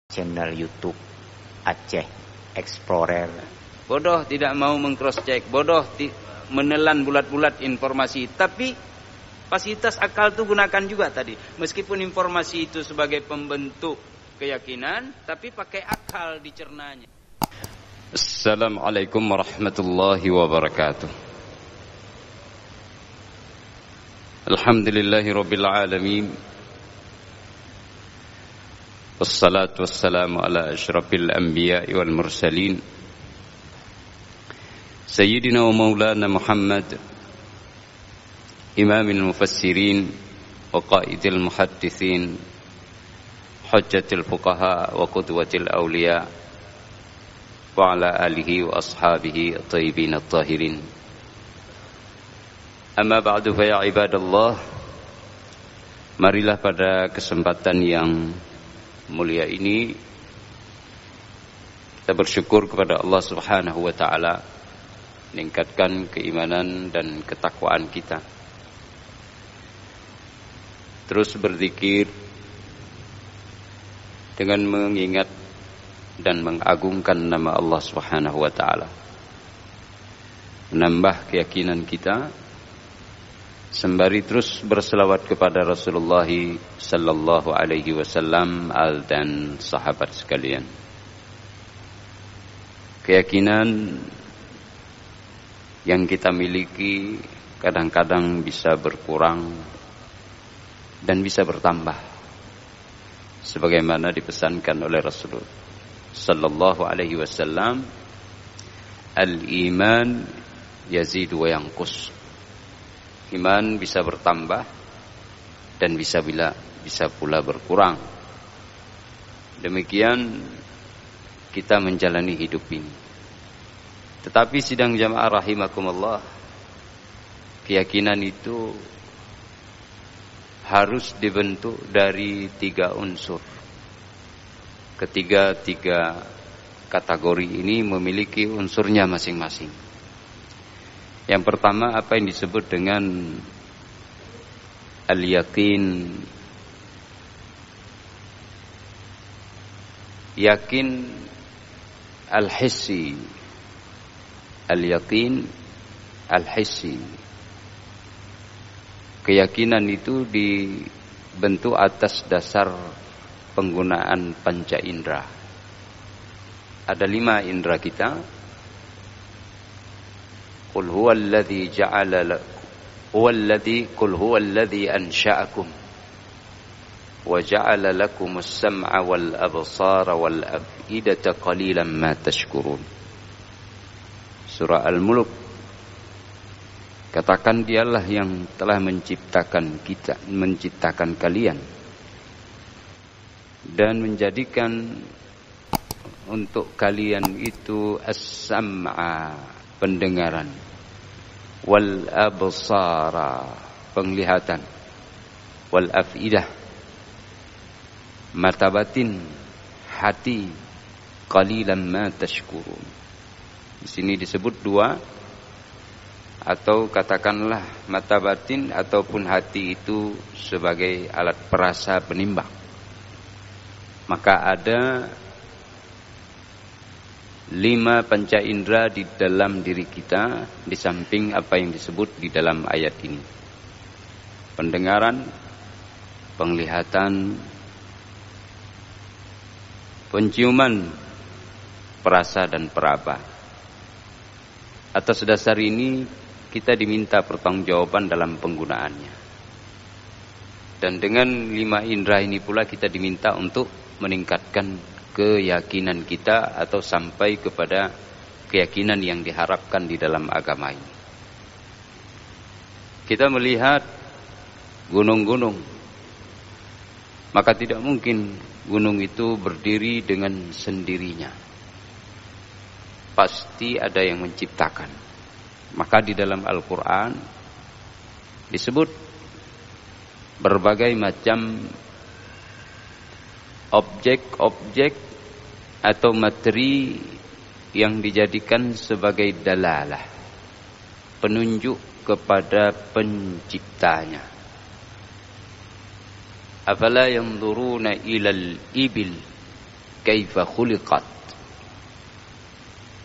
channel YouTube Aceh Explorer. Bodoh tidak mau meng-cross check, bodoh menelan bulat-bulat informasi. Tapi fasilitas akal itu gunakan juga tadi. Meskipun informasi itu sebagai pembentuk keyakinan, tapi pakai akal dicernanya. Assalamualaikum warahmatullahi wabarakatuh. Alhamdulillahirabbil alamin. Wassalatu wassalamu ala asyrafil anbiya'i wal mursalin Sayyidina wa maulana Muhammad Imamil mufassirin wa qaidil muhaddithin Hujjatil fuqaha wa qudwatil awliya Wa ala alihi wa ashabihi tayyibin at-tahirin. Amma ba'du fa ya ibadallah, marilah pada kesempatan yang mulia ini kita bersyukur kepada Allah Subhanahu wa taala, meningkatkan keimanan dan ketakwaan kita, terus berzikir dengan mengingat dan mengagungkan nama Allah Subhanahu wa taala, menambah keyakinan kita sembari terus berselawat kepada Rasulullah sallallahu alaihi wasallam dan sahabat sekalian. Keyakinan yang kita miliki kadang-kadang bisa berkurang dan bisa bertambah, sebagaimana dipesankan oleh Rasulullah sallallahu alaihi wasallam, al-iman yazidu wa yanqus. Iman bisa bertambah dan bisa pula berkurang. Demikian kita menjalani hidup ini. Tetapi sidang jamaah rahimakumullah, keyakinan itu harus dibentuk dari 3 unsur. Tiga kategori ini memiliki unsurnya masing-masing. Yang pertama apa yang disebut dengan al-yaqin. Yakin al-hissi. Al-yaqin al-hissi. Keyakinan itu dibentuk atas dasar penggunaan panca indera. Ada 5 indera kita. Qul huwallazi ansha'akum wa ja'ala lakumus sam'a wal absara wal af'idata qalilan ma tashkurun. Surah Al-Mulk. Katakan dialah yang telah menciptakan kalian dan menjadikan untuk kalian itu as-sam'a, pendengaran, wal absara, penglihatan, wal afidah, mata batin, hati, qalilan ma tashkurun. Di sini disebut 2, atau katakanlah mata batin ataupun hati itu sebagai alat perasa penimbang. Maka ada 5 panca indera di dalam diri kita, di samping apa yang disebut di dalam ayat ini. Pendengaran, penglihatan, penciuman, perasa dan peraba. Atas dasar ini kita diminta pertanggungjawaban dalam penggunaannya. Dan dengan 5 indera ini pula kita diminta untuk meningkatkan keyakinan kita atau sampai kepada keyakinan yang diharapkan di dalam agama ini. Kita melihat gunung-gunung, maka tidak mungkin gunung itu berdiri dengan sendirinya. Pasti ada yang menciptakan. Maka di dalam Al-Quran disebut berbagai macam objek-objek atau materi yang dijadikan sebagai dalalah, penunjuk kepada penciptanya. Afala yanzuruna ilal ibil kaifa khuliqat.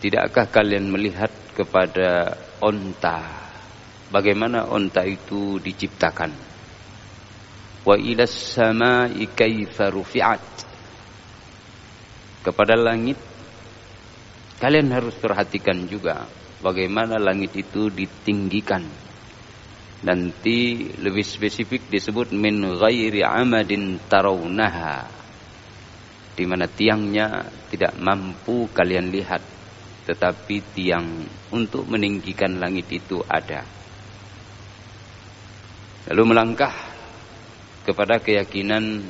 Tidakkah kalian melihat kepada onta, bagaimana onta itu diciptakan? Wa ilas samai kaifa rufi'at. Kepada langit kalian harus perhatikan juga bagaimana langit itu ditinggikan. Nanti lebih spesifik disebut min ghairi amadin tarawnaha, di mana tiangnya tidak mampu kalian lihat, tetapi tiang untuk meninggikan langit itu ada. Lalu melangkah kepada keyakinan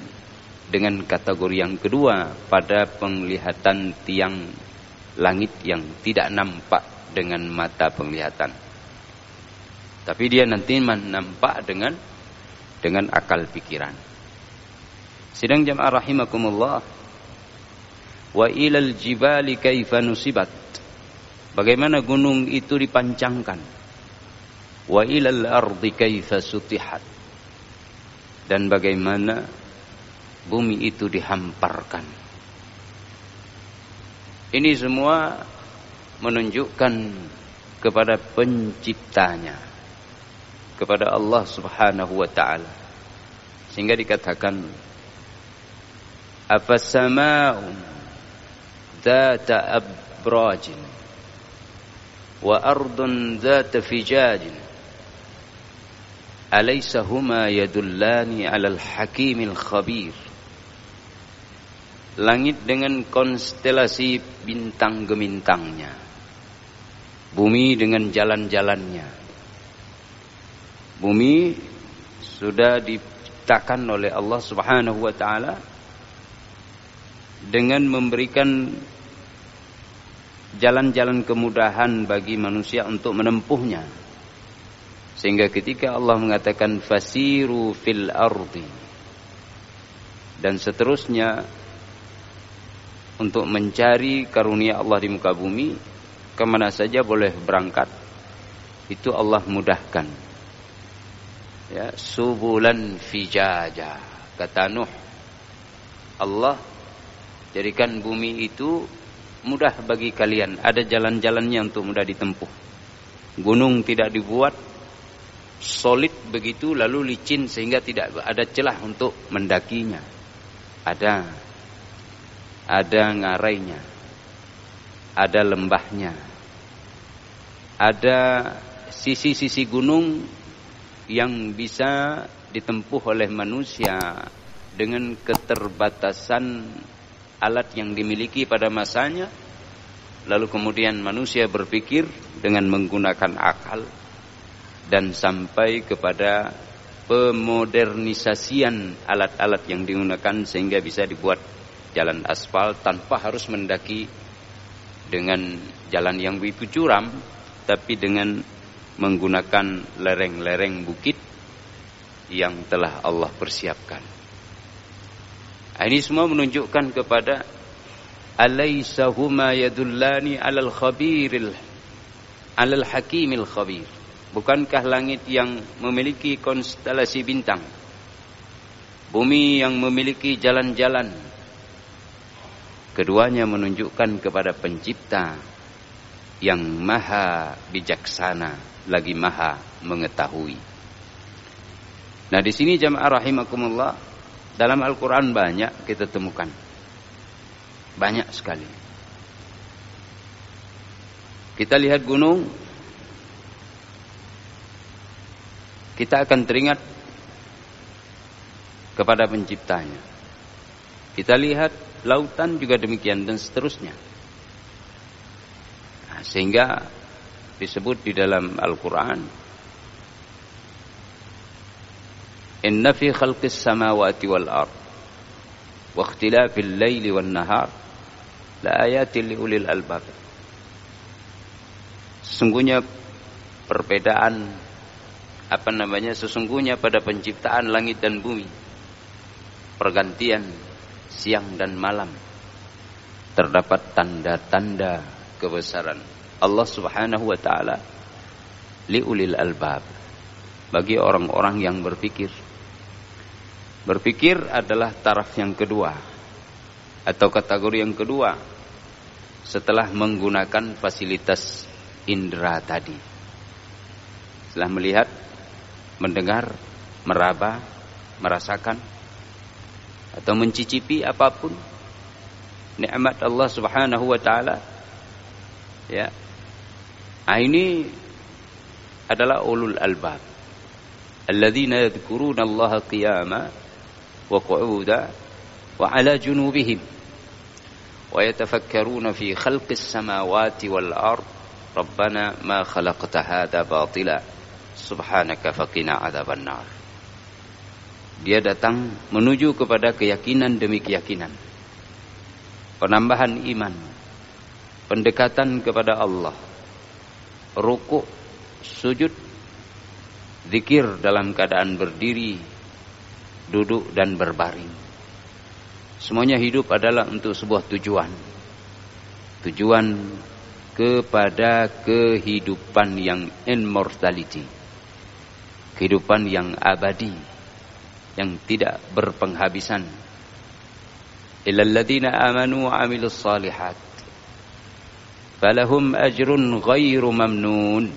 dengan kategori yang kedua pada penglihatan tiang langit yang tidak nampak dengan mata penglihatan, tapi dia nanti nampak dengan akal pikiran. Sidang jamaah rahimakumullah, wa ilal jibali kaifa nusibat. Bagaimana gunung itu dipancangkan. Wa ilal ardi kaifa sutihat. Dan bagaimana bumi itu dihamparkan. Ini semua menunjukkan kepada penciptanya, kepada Allah Subhanahu wa ta'ala. Sehingga dikatakan afasama'un dhata abrajin wa ardun dhata fijajin alaysa huma yadullani alal hakimil khabir. Langit dengan konstelasi bintang gemintangnya, bumi dengan jalan-jalannya. Bumi sudah diciptakan oleh Allah Subhanahu wa ta'ala dengan memberikan jalan-jalan kemudahan bagi manusia untuk menempuhnya. Sehingga ketika Allah mengatakan fasiru fil ardi dan seterusnya untuk mencari karunia Allah di muka bumi, kemana saja boleh berangkat, itu Allah mudahkan. Ya, subulan fijaja, kata Nuh, Allah jadikan bumi itu mudah bagi kalian, ada jalan-jalannya untuk mudah ditempuh. Gunung tidak dibuat solid begitu lalu licin sehingga tidak ada celah untuk mendakinya. Ada ngarainya, ada lembahnya, ada sisi-sisi gunung yang bisa ditempuh oleh manusia dengan keterbatasan alat yang dimiliki pada masanya. Lalu kemudian manusia berpikir dengan menggunakan akal dan sampai kepada pemodernisasian alat-alat yang digunakan sehingga bisa dibuat jalan aspal tanpa harus mendaki dengan jalan yang begitu curam, tapi dengan menggunakan lereng-lereng bukit yang telah Allah persiapkan. Ini semua menunjukkan kepada alaysa huma yadullani alal hakimil khabir. Bukankah langit yang memiliki konstelasi bintang, bumi yang memiliki jalan-jalan, keduanya menunjukkan kepada pencipta yang maha bijaksana lagi maha mengetahui. Nah, di sini jamaah rahimakumullah, dalam Al-Quran banyak kita temukan, banyak sekali. Kita lihat gunung, kita akan teringat kepada penciptanya. Kita lihat lautan juga demikian dan seterusnya. Nah, sehingga disebut di dalam Al-Quran, inna fi khalqis samawati wal ard wa ikhtilafil laili wan nahar la ayatin li ulil albab. Sesungguhnya perbedaan sesungguhnya pada penciptaan langit dan bumi, pergantian siang dan malam, terdapat tanda-tanda kebesaran Allah Subhanahu wa ta'ala liulil albab, bagi orang-orang yang berpikir. Berpikir adalah taraf yang kedua Atau kategori yang kedua, setelah menggunakan fasilitas indera tadi. Setelah melihat, mendengar, meraba, merasakan, atau mencicipi apapun nikmat Allah Subhanahu wa taala. Ya. Ini adalah ulul albab. Alladzina yadhkuruna Allah qiyama wa qu'uda wa 'ala junubihim wa yatafakkaruna fi khalqis samawati wal ard. Rabbana ma khalaqta hadza batila subhanaka faqina 'adzabannar. Dia datang menuju kepada keyakinan demi keyakinan, penambahan iman, pendekatan kepada Allah, rukuk, sujud, zikir dalam keadaan berdiri, duduk dan berbaring. Semuanya hidup adalah untuk sebuah tujuan. Tujuan kepada kehidupan yang immortality. Kehidupan yang abadi, yang tidak berpenghabisan. Illal ladzina amanu wa 'amilus shalihat falahum ajrun ghairu mamnun.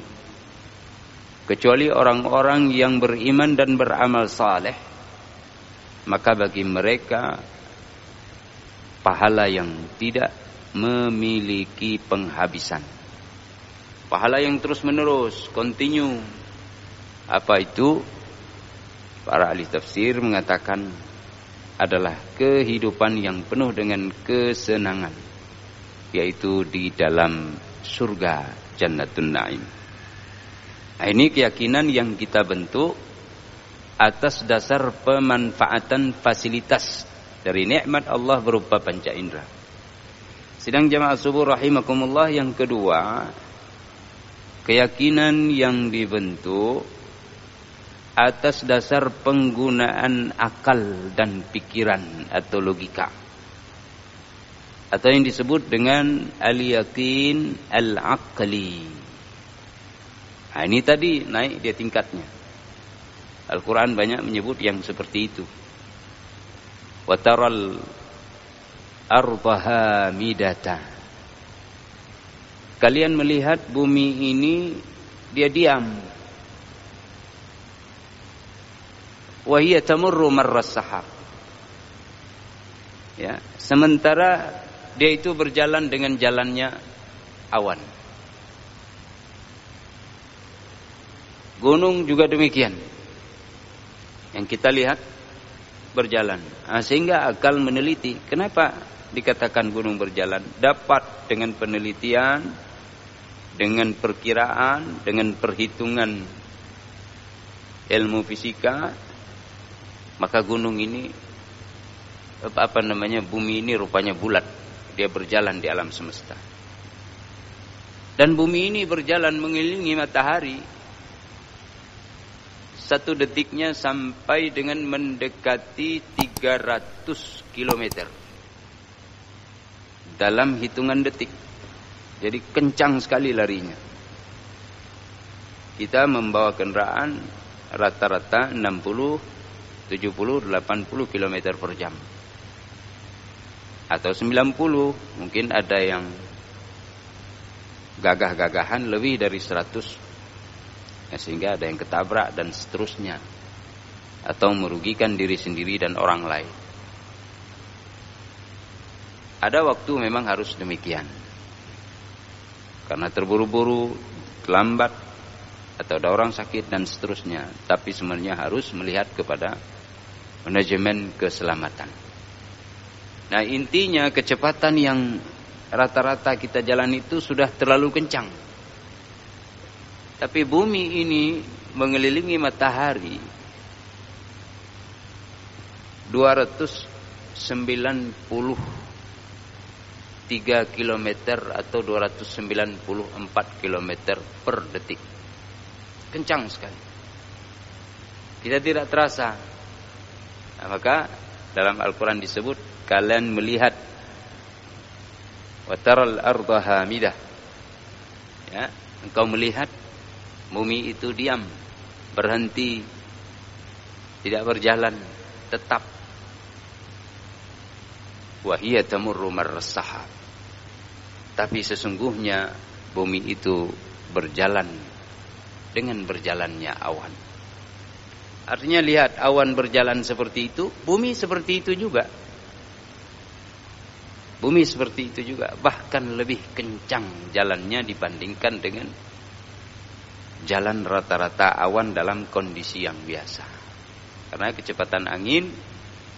Kecuali orang-orang yang beriman dan beramal saleh, maka bagi mereka pahala yang tidak memiliki penghabisan. Pahala yang terus menerus, continue. Apa itu? Para ahli tafsir mengatakan adalah kehidupan yang penuh dengan kesenangan, yaitu di dalam surga Jannatun Naim. Nah, ini keyakinan yang kita bentuk atas dasar pemanfaatan fasilitas dari nikmat Allah berupa panca indera. Sedang jamaah subuh rahimakumullah, yang kedua, keyakinan yang dibentuk atas dasar penggunaan akal dan pikiran atau logika, atau yang disebut dengan al-yaqin al-aqli. Nah, ini tadi naik dia tingkatnya. Al-Quran banyak menyebut yang seperti itu. Wa taral arda hamidata. Kalian melihat bumi ini dia diam. Wa hiya tamurru marras sahab. Ya, sementara dia itu berjalan dengan jalannya awan. Gunung juga demikian. Yang kita lihat berjalan. Sehingga akal meneliti, kenapa dikatakan gunung berjalan? Dapat dengan penelitian, dengan perkiraan, dengan perhitungan ilmu fisika, maka gunung ini bumi ini rupanya bulat, dia berjalan di alam semesta. Dan bumi ini berjalan mengelilingi matahari. Satu detiknya sampai dengan mendekati 300 km dalam hitungan detik. Jadi kencang sekali larinya. Kita membawa kendaraan rata-rata 60, 70, 80 km per jam. Atau 90, mungkin ada yang gagah-gagahan lebih dari 100. Sehingga ada yang ketabrak dan seterusnya, atau merugikan diri sendiri dan orang lain. Ada waktu memang harus demikian, karena terburu-buru, terlambat, atau ada orang sakit dan seterusnya. Tapi sebenarnya harus melihat kepada manajemen keselamatan. Nah, intinya kecepatan yang rata-rata kita jalan itu sudah terlalu kencang. Tapi bumi ini mengelilingi matahari 293 km atau 294 km per detik. Kencang sekali. Kita tidak terasa. Nah, maka dalam Al-Quran disebut, kalian melihat wa taral arda hamidah. Ya, engkau melihat bumi itu diam, berhenti, tidak berjalan, tetap. wa hiya tamurru marras sahab. Tapi sesungguhnya bumi itu berjalan dengan berjalannya awan. Artinya lihat, awan berjalan seperti itu, bumi seperti itu juga. Bumi seperti itu juga, bahkan lebih kencang jalannya dibandingkan dengan jalan rata-rata awan dalam kondisi yang biasa. Karena kecepatan angin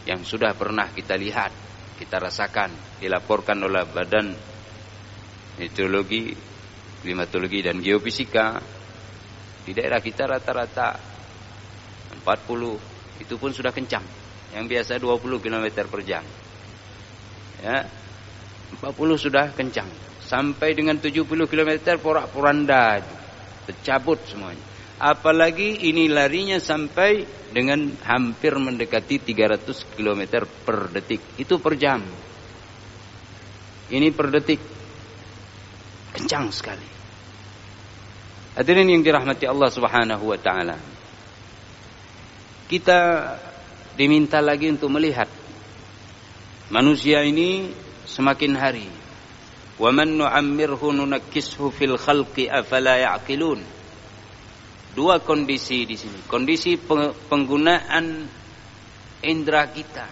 yang sudah pernah kita lihat, kita rasakan, dilaporkan oleh Badan Meteorologi, Klimatologi dan Geofisika, di daerah kita rata-rata 40, itu pun sudah kencang. Yang biasa 20 km per jam. Ya, 40 sudah kencang. Sampai dengan 70 km porak-poranda, tercabut semuanya. Apalagi ini larinya sampai dengan hampir mendekati 300 km per detik. Itu per jam. Ini per detik. Kencang sekali. Hadirin yang dirahmati Allah Subhanahu wa taala. Kita diminta lagi untuk melihat manusia ini semakin hari. Wa man nu'ammirhu nunakkishu fil khalqi afala ya'qilun. Dua kondisi di sini. Kondisi penggunaan indera kita.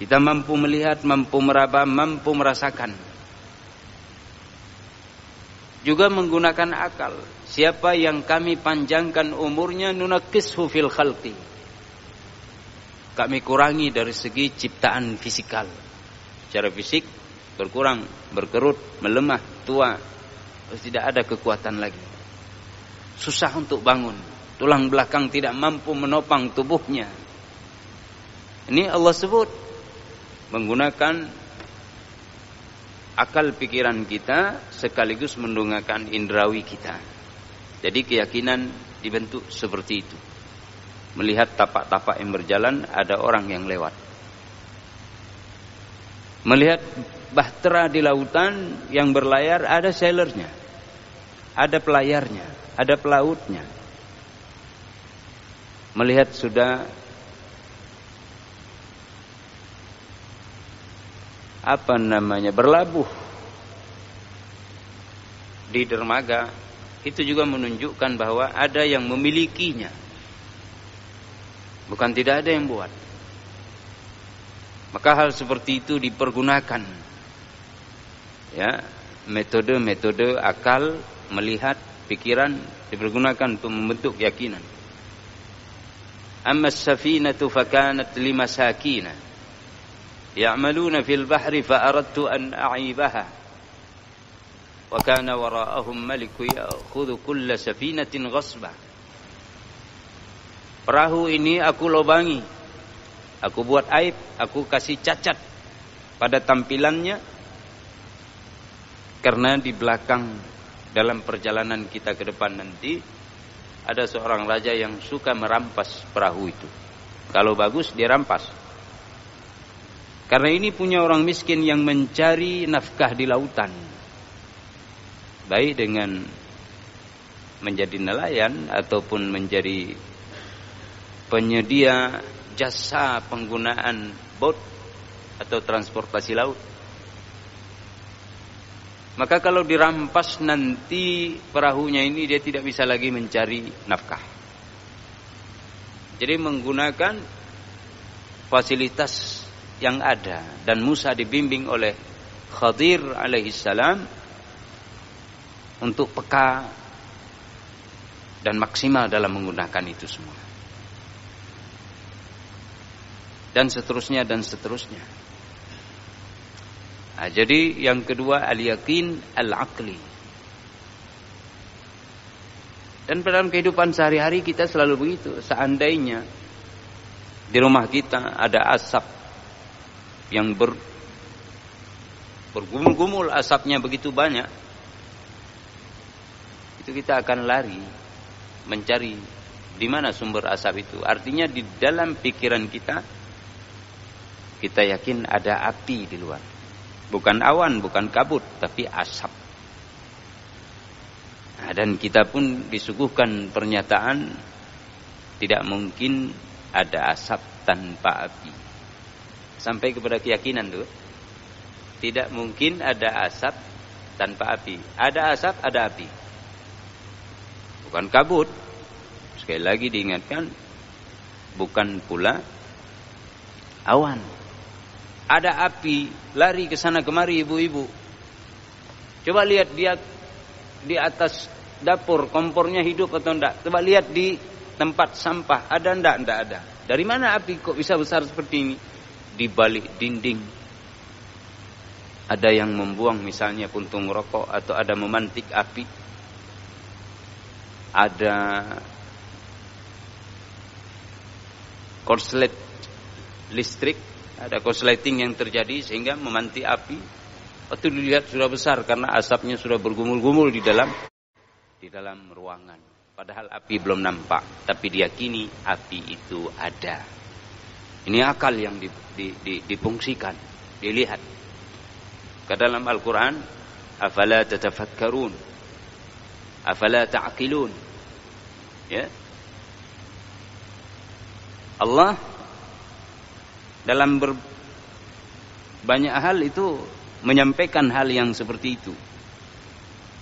Kita mampu melihat, mampu meraba, mampu merasakan. Juga menggunakan akal. Siapa yang kami panjangkan umurnya, nunakkishu fil khalqi. Kami kurangi dari segi ciptaan fisikal. Secara fisik berkurang, berkerut, melemah, tua. Terus tidak ada kekuatan lagi. Susah untuk bangun. Tulang belakang tidak mampu menopang tubuhnya. Ini Allah sebut. Menggunakan akal pikiran kita sekaligus menggunakan indrawi kita. Jadi keyakinan dibentuk seperti itu. Melihat tapak-tapak yang berjalan, ada orang yang lewat. Melihat bahtera di lautan yang berlayar, ada sailornya, ada pelayarnya, ada pelautnya. Melihat sudah berlabuh di dermaga, itu juga menunjukkan bahwa ada yang memilikinya. Bukan tidak ada yang buat. Maka hal seperti itu dipergunakan. Ya, metode-metode akal, melihat, pikiran dipergunakan untuk membentuk keyakinan. Amma as-safinatu fakanat limasakina ya'maluna fil bahri fa aradtu an a'ibaha wa kana wara'ahum maliku ya'khudhu kulla safinatin ghasba. Perahu ini aku lobangi, aku buat aib, aku kasih cacat pada tampilannya, karena di belakang dalam perjalanan kita ke depan nanti ada seorang raja yang suka merampas perahu itu. Kalau bagus dia rampas. Karena ini punya orang miskin yang mencari nafkah di lautan. Baik dengan menjadi nelayan ataupun menjadi penyedia jasa penggunaan boat atau transportasi laut. Maka kalau dirampas nanti perahunya ini, dia tidak bisa lagi mencari nafkah. Jadi menggunakan fasilitas yang ada, dan Musa dibimbing oleh Khadir alaihissalam untuk peka dan maksimal dalam menggunakan itu semua. Dan seterusnya dan seterusnya. Nah, jadi yang kedua al-yakin al-aqli. Dan dalam kehidupan sehari-hari kita selalu begitu. Seandainya di rumah kita ada asap yang bergumul-gumul, asapnya begitu banyak, itu kita akan lari mencari di mana sumber asap itu. Artinya di dalam pikiran kita yakin ada api di luar. Bukan awan, bukan kabut, tapi asap. Nah, dan kita pun disuguhkan pernyataan, tidak mungkin ada asap tanpa api. Sampai kepada keyakinan tuh. Tidak mungkin ada asap tanpa api. Ada asap, ada api. Bukan kabut. Sekali lagi diingatkan, bukan pula awan. Ada api, lari ke sana kemari ibu-ibu. Coba lihat dia di atas dapur, kompornya hidup atau enggak. Coba lihat di tempat sampah, ada enggak? Enggak ada. Dari mana api kok bisa besar seperti ini? Di balik dinding ada yang membuang misalnya puntung rokok, atau ada memantik api, ada korslet listrik, ada korsleting yang terjadi sehingga memantik api. Waktu dilihat sudah besar karena asapnya sudah bergumul-gumul di dalam ruangan. Padahal api belum nampak, tapi diyakini api itu ada. Ini akal yang difungsikan, dilihat. Ke dalam Al-Quran, afala tatafakkarun, afala ta'qilun. Ya. Allah dalam banyak hal itu menyampaikan hal yang seperti itu.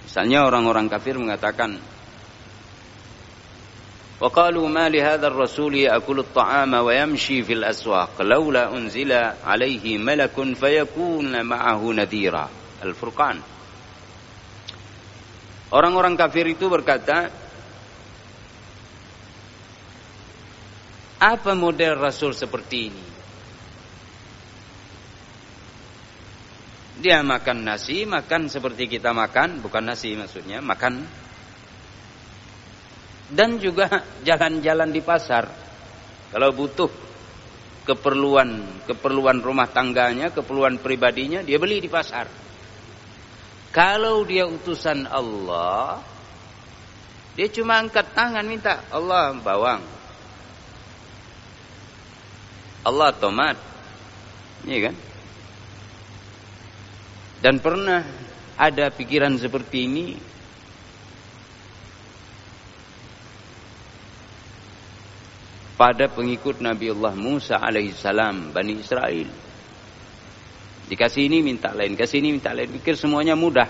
Misalnya orang-orang kafir mengatakan, وقالوا ما لهذا الرسول يأكل الطعام ويمشي في الأسواق لولا أنزل عليه ملك فيكون معه نذيرا. Al-Furqan. Orang-orang kafir itu berkata, apa model Rasul seperti ini? Dia makan nasi, makan seperti kita makan, bukan nasi maksudnya, makan. Dan juga jalan-jalan di pasar. Kalau butuh keperluan rumah tangganya, keperluan pribadinya, dia beli di pasar. Kalau dia utusan Allah, dia cuma angkat tangan minta, Allah bawang, Allah tomat, iya kan? Dan pernah ada pikiran seperti ini pada pengikut Nabi Allah Musa alaihissalam, Bani Israel. Dikasih ini minta lain, kasih ini minta lain, pikir semuanya mudah.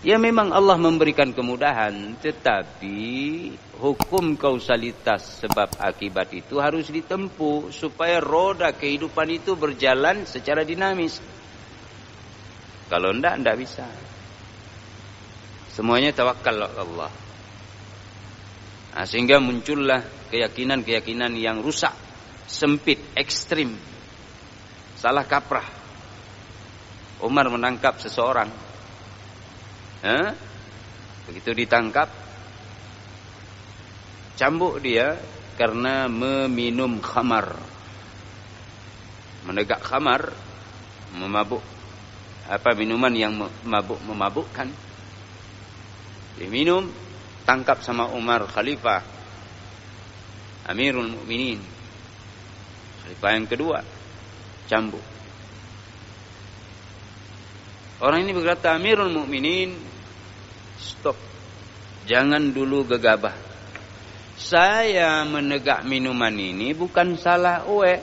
Ya memang Allah memberikan kemudahan, tetapi hukum kausalitas sebab akibat itu harus ditempuh supaya roda kehidupan itu berjalan secara dinamis. Kalau enggak bisa. Semuanya tawakal Allah. Nah, sehingga muncullah keyakinan-keyakinan yang rusak, sempit, ekstrim, salah kaprah. Umar menangkap seseorang, begitu ditangkap, cambuk dia karena meminum khamar, menegak khamar, memabuk, minuman yang memabukkan, diminum. Tangkap sama Umar, khalifah Amirul Mukminin, khalifah yang kedua, cambuk. Orang ini berkata, Amirul Mukminin, stop, jangan dulu gegabah. Saya menegak minuman ini bukan salah uwe.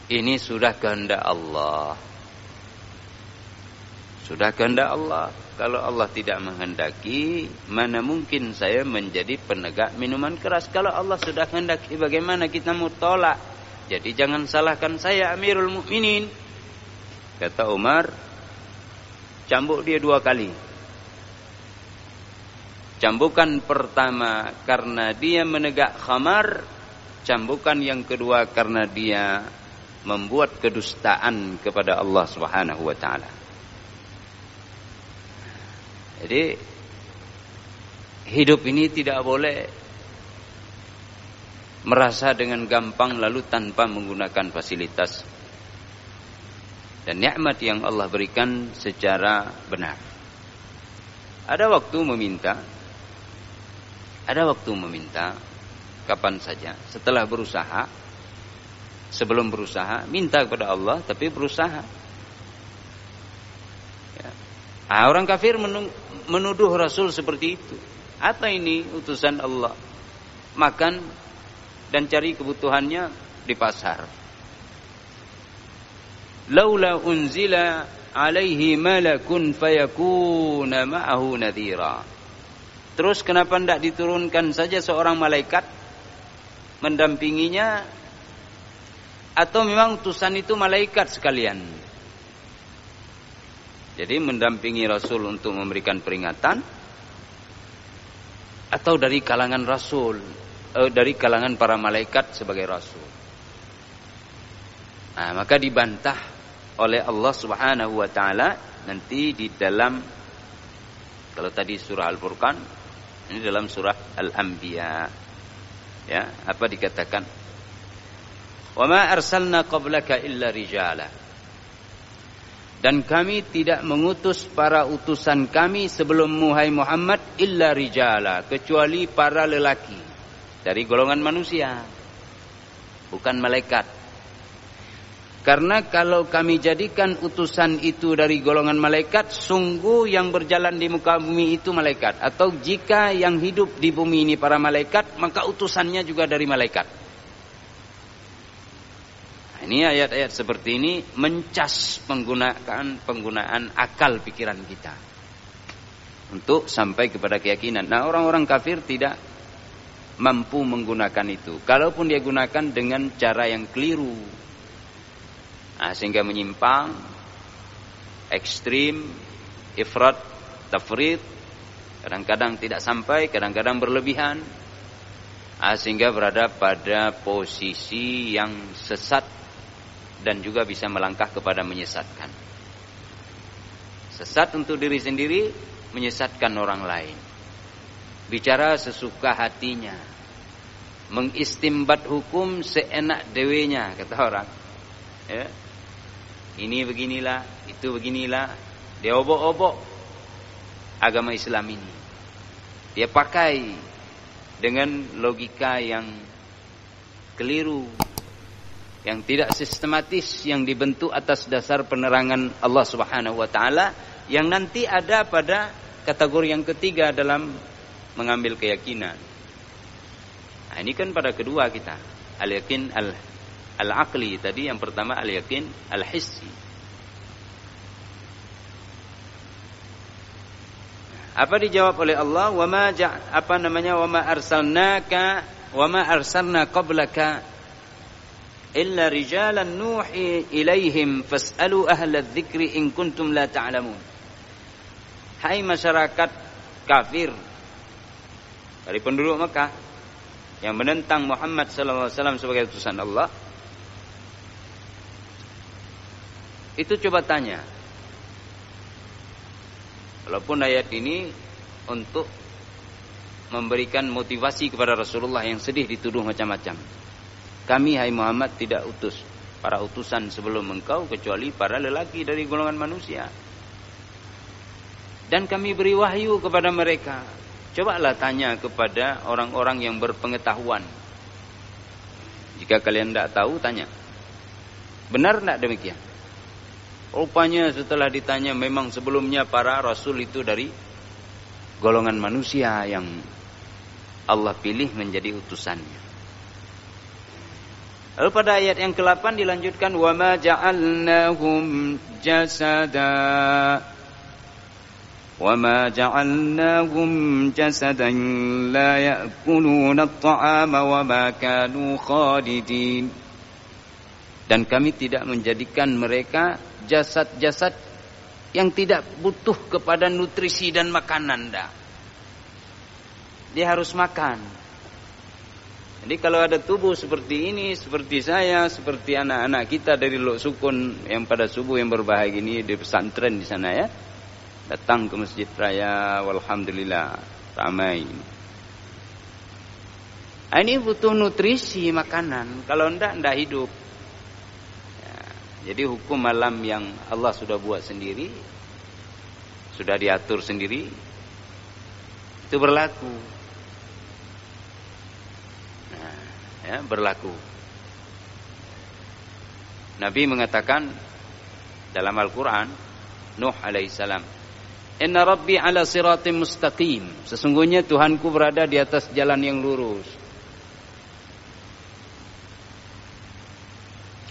Ini sudah kehendak Allah. Sudah kehendak Allah. Kalau Allah tidak menghendaki, mana mungkin saya menjadi penegak minuman keras. Kalau Allah sudah kehendaki, bagaimana kita mau tolak? Jadi jangan salahkan saya, Amirul Mukminin. Kata Umar, cambuk dia 2 kali. Cambukan pertama karena dia menegak khamar, cambukan yang kedua karena dia membuat kedustaan kepada Allah Subhanahu wa taala. Jadi hidup ini tidak boleh merasa dengan gampang lalu tanpa menggunakan fasilitas dan nikmat yang Allah berikan secara benar. Ada waktu meminta kapan saja, setelah berusaha, sebelum berusaha minta kepada Allah, tapi berusaha. Ya. Orang kafir menuduh Rasul seperti itu. Apa ini utusan Allah? Makan dan cari kebutuhannya di pasar. Laula unzila alaihi malakun fayakuna ma'ahu nadhira. Terus kenapa tidak diturunkan saja seorang malaikat mendampinginya, atau memang utusan itu malaikat sekalian? Jadi mendampingi Rasul untuk memberikan peringatan, atau dari kalangan Rasul, dari kalangan para malaikat sebagai Rasul. Nah, maka dibantah oleh Allah Subhanahu wa taala nanti di dalam, kalau tadi surah Al-Furqan, ini dalam surah Al-Anbiya. Ya, apa dikatakan? Wa ma arsalna qablaka illa rijala. Dan kami tidak mengutus para utusan kami sebelummu hai Muhammad illa rijala, kecuali para lelaki dari golongan manusia, bukan malaikat. Karena kalau kami jadikan utusan itu dari golongan malaikat, sungguh yang berjalan di muka bumi itu malaikat. Atau jika yang hidup di bumi ini para malaikat, maka utusannya juga dari malaikat. Nah, ini ayat-ayat seperti ini mencas penggunaan akal pikiran kita untuk sampai kepada keyakinan. Nah, orang-orang kafir tidak mampu menggunakan itu. Kalaupun dia gunakan dengan cara yang keliru, nah, sehingga menyimpang, ekstrim, ifrat, tafrid, kadang-kadang tidak sampai, kadang-kadang berlebihan, sehingga berada pada posisi yang sesat dan juga bisa melangkah kepada menyesatkan. Sesat untuk diri sendiri, menyesatkan orang lain. Bicara sesuka hatinya, mengistimbat hukum seenak dewenya, kata orang. Ya. Ini beginilah, itu beginilah. Dia obok-obok agama Islam ini. Dia pakai dengan logika yang keliru, yang tidak sistematis, yang dibentuk atas dasar penerangan Allah Subhanahu wa taala, yang nanti ada pada kategori yang ketiga dalam mengambil keyakinan. Nah, ini kan pada kedua kita, al-yakin al-aqli tadi, yang pertama al-yakin al-hissi. Apa dijawab oleh Allah? Wa ma arsalna qablaka illa rijalan nuhi ilaihim fas'alu ahla dzikri in kuntum la ta'lamun. Hai masyarakat kafir dari penduduk Mekah yang menentang Muhammad sallallahu alaihi wasallam sebagai utusan Allah, itu coba tanya. Walaupun ayat ini untuk memberikan motivasi kepada Rasulullah yang sedih dituduh macam-macam. Kami hai Muhammad tidak utus para utusan sebelum engkau kecuali para lelaki dari golongan manusia. Dan kami beri wahyu kepada mereka. Cobalah tanya kepada orang-orang yang berpengetahuan. Jika kalian tidak tahu, tanya. Benar tidak demikian? Rupanya setelah ditanya, memang sebelumnya para rasul itu dari golongan manusia yang Allah pilih menjadi utusannya. Lalu pada ayat yang ke-8 dilanjutkan, wa ma ja'alnahum jasada wa ma ja'alnahum jasadan la ya'kuluna at-ta'ama wa ma kanu khalidin. Dan kami tidak menjadikan mereka jasad-jasad yang tidak butuh kepada nutrisi dan makanan. Dia harus makan. Jadi kalau ada tubuh seperti ini, seperti saya, seperti anak-anak kita dari Lok Sukun yang pada subuh yang berbahagia ini di pesantren di sana ya, datang ke Masjid Raya, walhamdulillah ramai. Ini butuh nutrisi makanan, kalau enggak hidup. Ya, jadi hukum alam yang Allah sudah buat sendiri, sudah diatur sendiri, itu berlaku. Ya, berlaku. Nabi mengatakan dalam Al-Quran, Nuh alaihissalam, Inna Rabbi ala siratim mustaqim. Sesungguhnya Tuhanku berada di atas jalan yang lurus.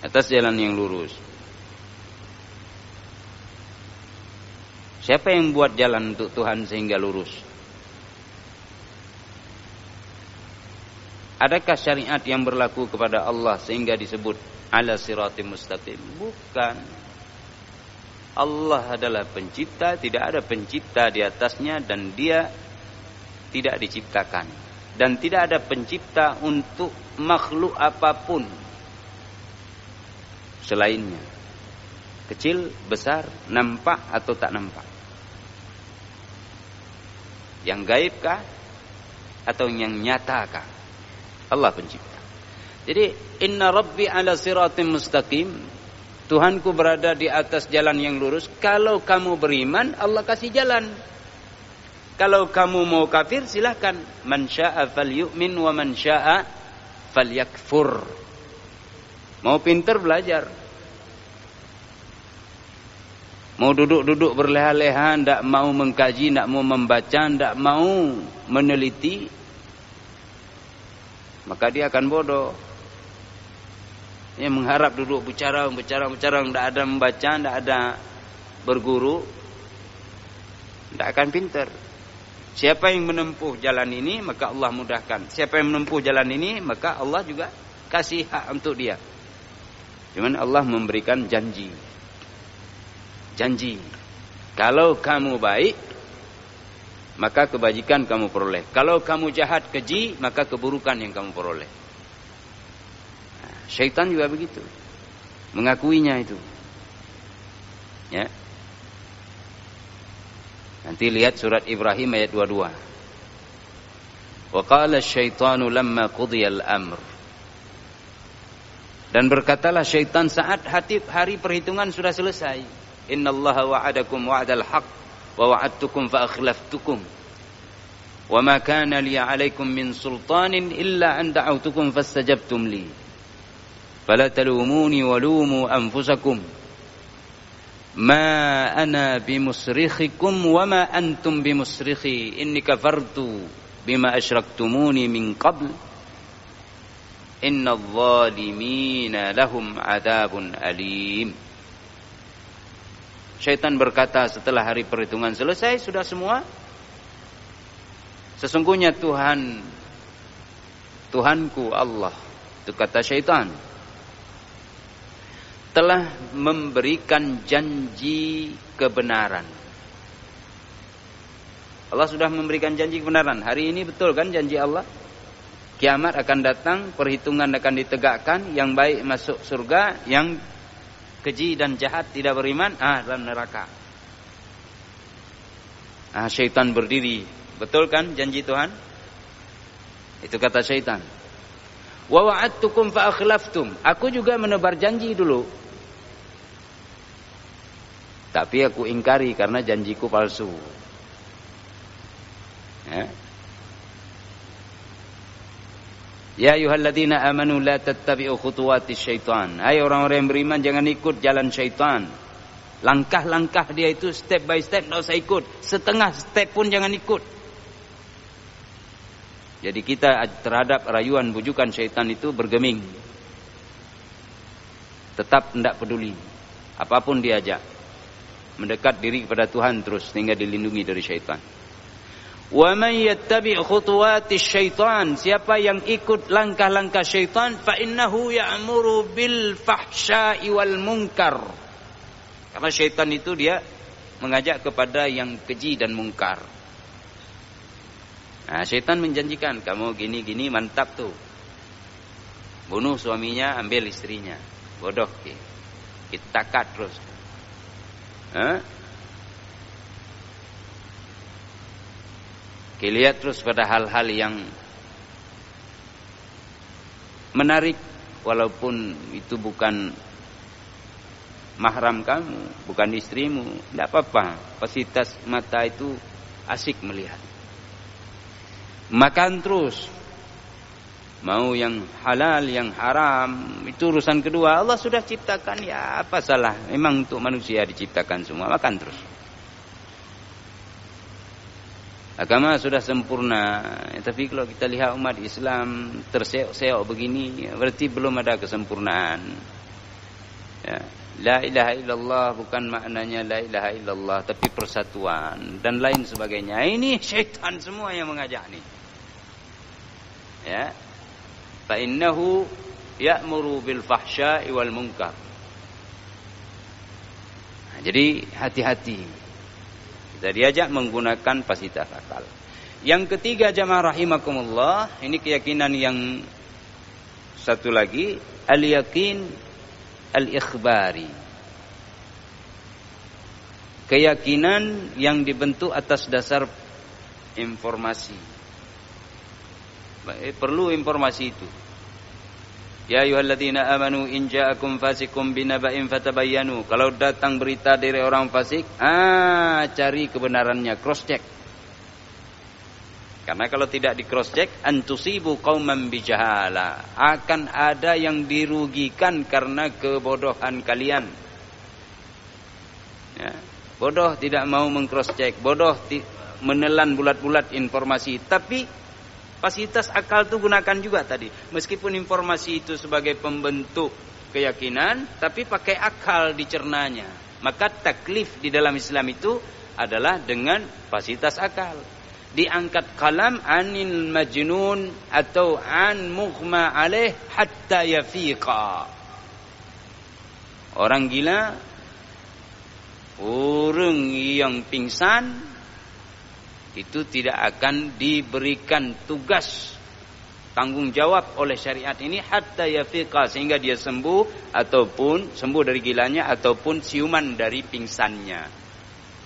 atas jalan yang lurus. Siapa yang buat jalan untuk Tuhan sehingga lurus? Adakah syariat yang berlaku kepada Allah sehingga disebut ala siratim mustaqim? Bukan. Allah adalah pencipta, tidak ada pencipta di atasnya, dan dia tidak diciptakan. Dan tidak ada pencipta untuk makhluk apapun selainnya. Kecil, besar, nampak atau tak nampak. Yang gaibkah atau yang nyatakah? Allah pencipta. Jadi inna rabbi ala siratim mustaqim, Tuhanku berada di atas jalan yang lurus. Kalau kamu beriman, Allah kasih jalan. Kalau kamu mau kafir, silahkan. Man sya'a falyu'min wa man sya'a falyakfur. Mau pinter, belajar. Mau duduk-duduk berleha-leha, tidak mau mengkaji, tidak mau membaca, tidak mau meneliti, maka dia akan bodoh. Dia mengharap duduk bicara, tidak ada membaca, tidak ada berguru, tidak akan pintar. Siapa yang menempuh jalan ini, maka Allah mudahkan. Siapa yang menempuh jalan ini, maka Allah juga kasih hak untuk dia. Cuman Allah memberikan janji. Kalau kamu baik, maka kebajikan kamu peroleh. Kalau kamu jahat, keji, maka keburukan yang kamu peroleh. Nah, syaitan juga begitu, mengakuinya itu. Ya. Nanti lihat surat Ibrahim ayat 22. Wa qala asy-syaitanu lamma qudiya al-amr. Dan berkatalah syaitan saat hari perhitungan sudah selesai. Innallaha wa'adakum wa'dal haqq wa wa'adtukum fa akhlaftukum wa ma kana li 'alaikum min sultanin illa an da'awtukum fastajabtum li fala talumuni wa lumu anfusakum ma ana bimusrikhikum wa ma antum bimusrikhi inni kafartu bima asyraktumuni min qabl innadh dhalimina lahum 'adzabun alim. Syaitan berkata setelah hari perhitungan selesai, sudah semua. Sesungguhnya Tuhanku Allah, itu kata syaitan, telah memberikan janji kebenaran. Allah sudah memberikan janji kebenaran. Hari ini betul kan janji Allah? Kiamat akan datang, perhitungan akan ditegakkan, yang baik masuk surga, yang keji dan jahat tidak beriman dalam neraka. Syaitan berdiri. Betul kan janji Tuhan? Itu kata syaitan. Wa wa'adtukum fa akhlaftum. Aku juga menebar janji dulu, tapi aku ingkari karena janjiku palsu. Ya ayyuhalladzina amanu la tattabi'u khutuwatis syaitan. Hai orang-orang yang beriman, jangan ikut jalan syaitan. Langkah-langkah dia itu step by step, tidak usah ikut. Setengah step pun jangan ikut. Jadi kita terhadap rayuan bujukan syaitan itu bergeming. Tetap tidak peduli. Apapun diajak. Mendekat diri kepada Tuhan terus sehingga dilindungi dari syaitan. Wa man yattabi' khutuwatis syaitan, siapa yang ikut langkah-langkah syaitan, fa innahu ya'muru bil fahsya'i wal munkar. Karena syaitan itu dia mengajak kepada yang keji dan mungkar. Syaitan menjanjikan, kamu gini-gini mantap tuh. Bunuh suaminya, ambil istrinya. Bodoh, kita takat terus. Lihat terus pada hal-hal yang menarik, walaupun itu bukan mahram kamu, bukan istrimu, tidak apa-apa. Fasilitas mata itu asik melihat. Makan terus, mau yang halal, yang haram, itu urusan kedua. Allah sudah ciptakan, ya apa salah? Memang untuk manusia diciptakan semua, makan terus. Agama sudah sempurna, tapi kalau kita lihat umat Islam terseok-seok begini, berarti belum ada kesempurnaan. Ya. La ilaha illallah bukan maknanya la ilaha illallah, tapi persatuan dan lain sebagainya. Ini syaitan semua yang mengajak nih. Ya. Fa innahu ya'muru bil fahsya'i wal munkar. Nah, jadi hati-hati. Kita diajak menggunakan fasilitas akal. Yang ketiga jamaah rahimakumullah, ini keyakinan yang satu lagi, al-yaqin al-ikhbari. Keyakinan yang dibentuk atas dasar informasi. Perlu informasi itu. Ya ayyuhalladzina amanu in ja'akum fasiqun binaba'in fatabayyanu. Kalau datang berita dari orang fasik, cari kebenarannya, cross check. Karena kalau tidak di cross check, antusibu qauman bijahala, akan ada yang dirugikan karena kebodohan kalian. Ya. Bodoh tidak mau meng-cross check, bodoh menelan bulat-bulat informasi. Tapi fasilitas akal itu gunakan juga tadi. Meskipun informasi itu sebagai pembentuk keyakinan, tapi pakai akal dicernanya. Maka taklif di dalam Islam itu adalah dengan fasilitas akal. Diangkat kalam anil majnun atau an mughma alaih hatta yafiqa. Orang gila, orang yang pingsan itu tidak akan diberikan tugas tanggung jawab oleh syariat ini hatta yafiqa, sehingga dia sembuh, ataupun sembuh dari gilanya ataupun siuman dari pingsannya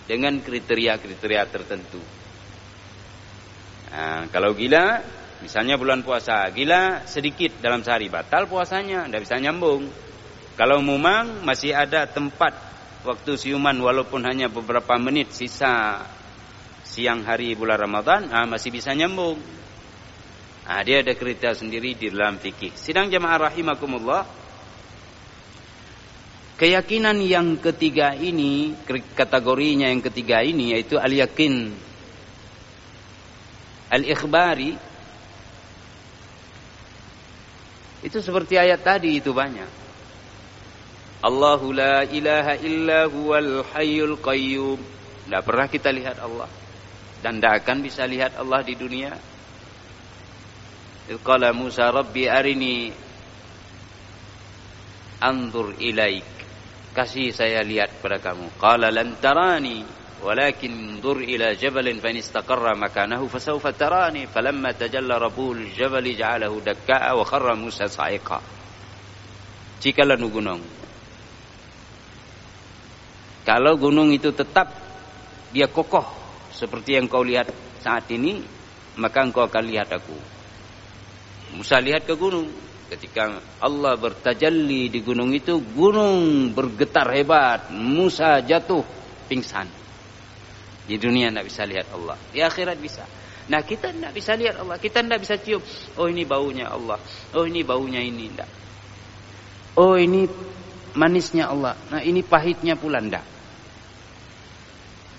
dengan kriteria-kriteria tertentu. Nah, kalau gila, misalnya bulan puasa, gila sedikit dalam sehari, batal puasanya, tidak bisa nyambung. Kalau mumang masih ada tempat waktu siuman walaupun hanya beberapa menit sisa siang hari bulan Ramadan, masih bisa nyambung. Dia ada kriteria sendiri di dalam fikih. Sidang jamaah rahimakumullah, keyakinan yang ketiga ini, kategorinya yang ketiga ini, yaitu al-yakin al-ikhbari. Itu seperti ayat tadi itu banyak. Allahu la ilaha illa huwal hayyul qayyum. Tidak pernah kita lihat Allah, dan tidak akan bisa lihat Allah di dunia. Qala Musa Rabbi arini anzur ilaik, kasih saya lihat pada kamu. Qala lan tarani walakin انظر إلى جبل فإن استقر مكانه فسوف تراني فلما تجلى ربه الجبل جعله دكاء وخر موسى صعقا. Jikalau gunung, kalau gunung itu tetap dia kokoh seperti yang kau lihat saat ini, maka engkau akan lihat aku. Musa lihat ke gunung. Ketika Allah bertajalli di gunung itu, gunung bergetar hebat, Musa jatuh pingsan. Di dunia tidak bisa lihat Allah, di akhirat bisa. Nah, kita tidak bisa lihat Allah, kita tidak bisa cium. Oh, ini baunya Allah, oh ini baunya ini, tidak. Oh, ini manisnya Allah, nah ini pahitnya pula, tidak.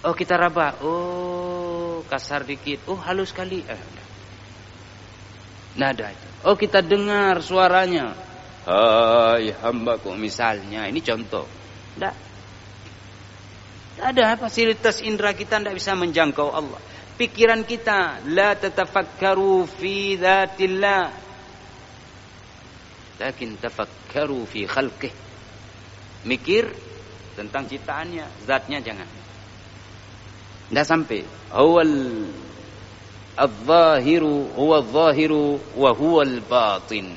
Oh, kita raba, oh kasar dikit, oh halus sekali, tidak. Nada itu. Oh, kita dengar suaranya, hai hambaku misalnya, ini contoh, tidak. Ada fasilitas indera kita tidak bisa menjangkau Allah. Pikiran kita la tatafakkaru fi dzatillah, lakin tafakkaru fi khalqih. Mikir tentang ciptaannya, zatnya jangan. Tidak sampai. Huwal adh-dhahiru huwa adh-dhahiru wa huwal batin.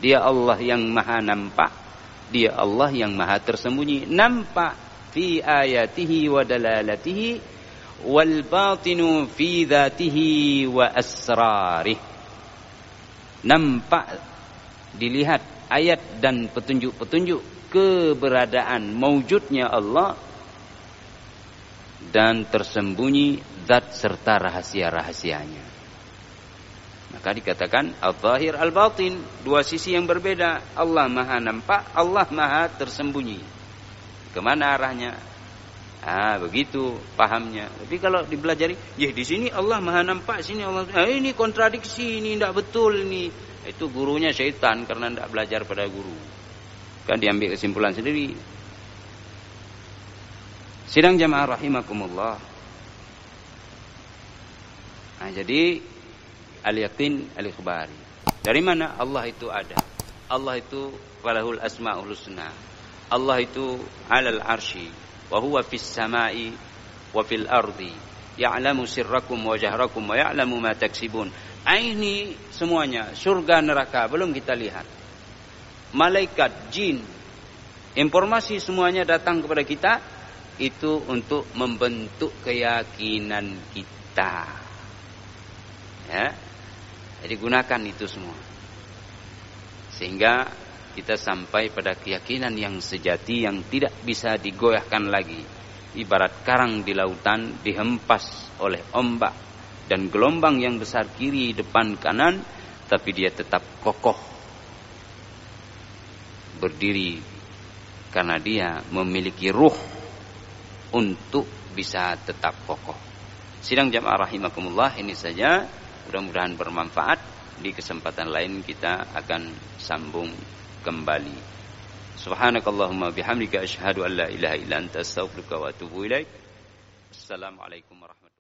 Dia Allah yang maha nampak, dia Allah yang maha tersembunyi. Nampak fi ayatihi wa dalalatihi wal batinu fi dhatihi wa asrarih. Nampak, dilihat ayat dan petunjuk-petunjuk keberadaan maujudnya Allah, dan tersembunyi zat serta rahasia-rahasianya. Maka dikatakan al-zahir al-batin, dua sisi yang berbeda. Allah maha nampak, Allah maha tersembunyi. Kemana arahnya? Begitu pahamnya. Tapi kalau dipelajari, ya di sini Allah maha nampak, sini Allah. Ini kontradiksi, ini tidak betul ini. Itu gurunya syaitan karena tidak belajar pada guru. Maka diambil kesimpulan sendiri. Sidang jamaah rahimakumullah. Nah, jadi al-yaqin al-ikhbari. Dari mana Allah itu ada? Allah itu walahul asmaul husna. Allah itu 'alal arsy wa huwa fis samai wa fil ardi. Ya'lamu sirrakum wa jahrakum wa ya'lamu ma taksibun. Ini semuanya surga neraka belum kita lihat. Malaikat, jin, informasi semuanya datang kepada kita itu untuk membentuk keyakinan kita. Ya. Jadi gunakan itu semua. Sehingga kita sampai pada keyakinan yang sejati yang tidak bisa digoyahkan lagi. Ibarat karang di lautan dihempas oleh ombak dan gelombang yang besar kiri, depan, kanan, tapi dia tetap kokoh berdiri karena dia memiliki ruh untuk bisa tetap kokoh. Sidang jamaah rahimakumullah, ini saja, mudah-mudahan bermanfaat. Di kesempatan lain kita akan sambung kembali. Subhanakallahumma bihamdika asyhadu an la ilaha illa anta astaghfiruka wa atubu ilaik. Assalamualaikum warahmatullahi wabarakatuh.